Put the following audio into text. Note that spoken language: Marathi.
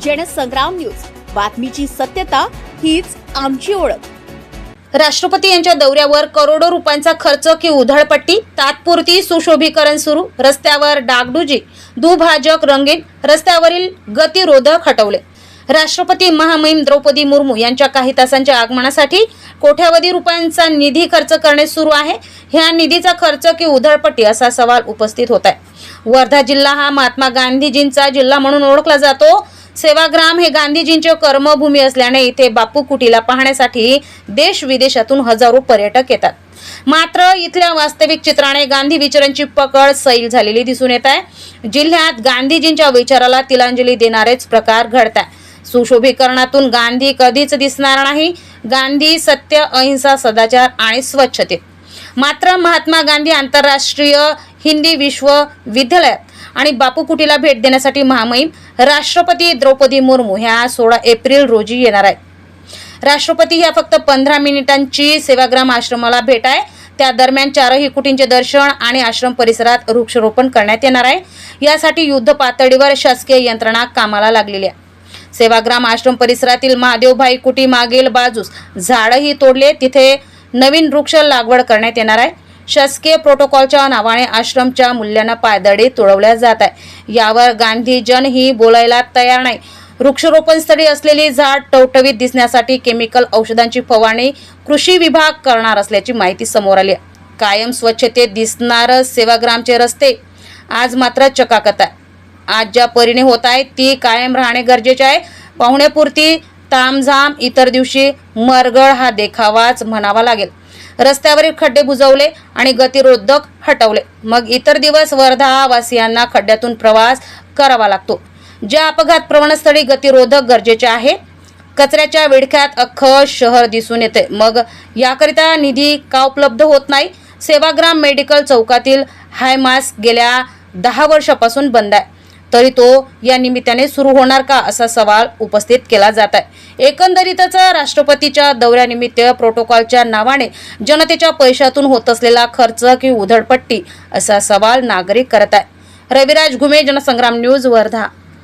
जनसंग्राम न्यूज, बातमीची सत्यता हीच आमची ओळख। राष्ट्रपती यांच्या दौऱ्यावर करोडो रुपयांचा खर्च की उधळपट्टी, तात्पुरती सुशोभीकरण सुरू, रस्त्यावर डागडुजी, दुभाजक रंगीन, रस्त्यावरील गतिरोधक हटवले। राष्ट्रपती महामहिम द्रौपदी मुर्मू यांच्या काही तासांच्या आगमनासाठी कोट्यावधी रुपयांचा निधी खर्च करणे सुरू आहे। ह्या निधीचा खर्च की उधळपट्टी असा सवाल उपस्थित होत आहे। वर्धा जिल्हा हा महात्मा गांधीजींचा जिल्हा म्हणून ओळखला जातो। सेवाग्राम हे गांधीजींचे कर्मभूमी असल्याने इथे बापू कुटीला पाहण्यासाठी देश विदेशातून हजारो पर्यटक येतात। मात्र इथल्या वास्तविक चित्राने गांधी विचारांची पकड सैल झालेली दिसून येत आहे। जिल्ह्यात गांधीजींच्या विचाराला तिलांजली देणारेच प्रकार घडतात। सुशोभीकरणातून गांधी कधीच दिसणार नाही। गांधी सत्य, अहिंसा, सदाचार आणि स्वच्छते। मात्र महात्मा गांधी आंतरराष्ट्रीय हिंदी विश्वविद्यालयात आणि बापू कुटीला भेट देण्यासाठी महामहिम राष्ट्रपती द्रौपदी मुर्मू ह्या 16 एप्रिल रोजी येणार आहेत। राष्ट्रपती ह्या फक्त 15 मिनिटांची सेवाग्राम आश्रमाला भेट आहे। त्या दरम्यान 4ही कुटींचे दर्शन आणि आश्रम परिसरात वृक्षारोपण करण्यात येणार आहे। यासाठी युद्ध पातळीवर शासकीय यंत्रणा कामाला लागलेली आहे। सेवाग्राम आश्रम परिसरातील महादेवभाई कुटी मागील बाजूस झाडही तोडले, तिथे नवीन वृक्ष लागवड करण्यात येणार आहे। शासकीय प्रोटोकॉलच्या नावाने आश्रमच्या मूल्यांना पायदळी तुडवल्या जात आहे। यावर गांधीजन ही बोलायला तयार नाही। वृक्षारोपण स्थळी असलेली झाड टवटवीत दिसण्यासाठी केमिकल औषधांची फवारणी कृषी विभाग करणार असल्याची माहिती समोर आली आहे। कायम स्वच्छतेत दिसणार सेवाग्रामचे रस्ते आज मात्र चकाकत आहे। आज ज्या परीने होत आहे ती कायम राहणे गरजेचे आहे। पाहुण्यापुरती तामझाम, इतर दिवशी मरगळ हा देखावाच म्हणावा लागेल। रस्त्यावरील खड्डे बुजवले आणि गतिरोधक हटवले, मग इतर दिवस वर्धा वासियांना खड्ड्यातून प्रवास करावा लागतो। ज्या अपघात प्रवण स्थळी गतिरोधक गरजेचे आहे। कचऱ्याच्या विळख्यात अख्खं शहर दिसून येते, मग याकरिता निधी का उपलब्ध होत नाही? सेवाग्राम मेडिकल चौकातील हाय मास्क गेल्या 10 वर्षापासून बंद आहे, तरी तो या निमित्ताने सुरू होणार का असा सवाल उपस्थित केला जात आहे। एकंदरीतच राष्ट्रपतीच्या दौऱ्यानिमित्त प्रोटोकॉलच्या नावाने जनतेच्या पैशातून होत असलेला खर्च की उधळपट्टी असा सवाल नागरिक करत आहे। रविराज घुमे, जनसंग्राम न्यूज, वर्धा।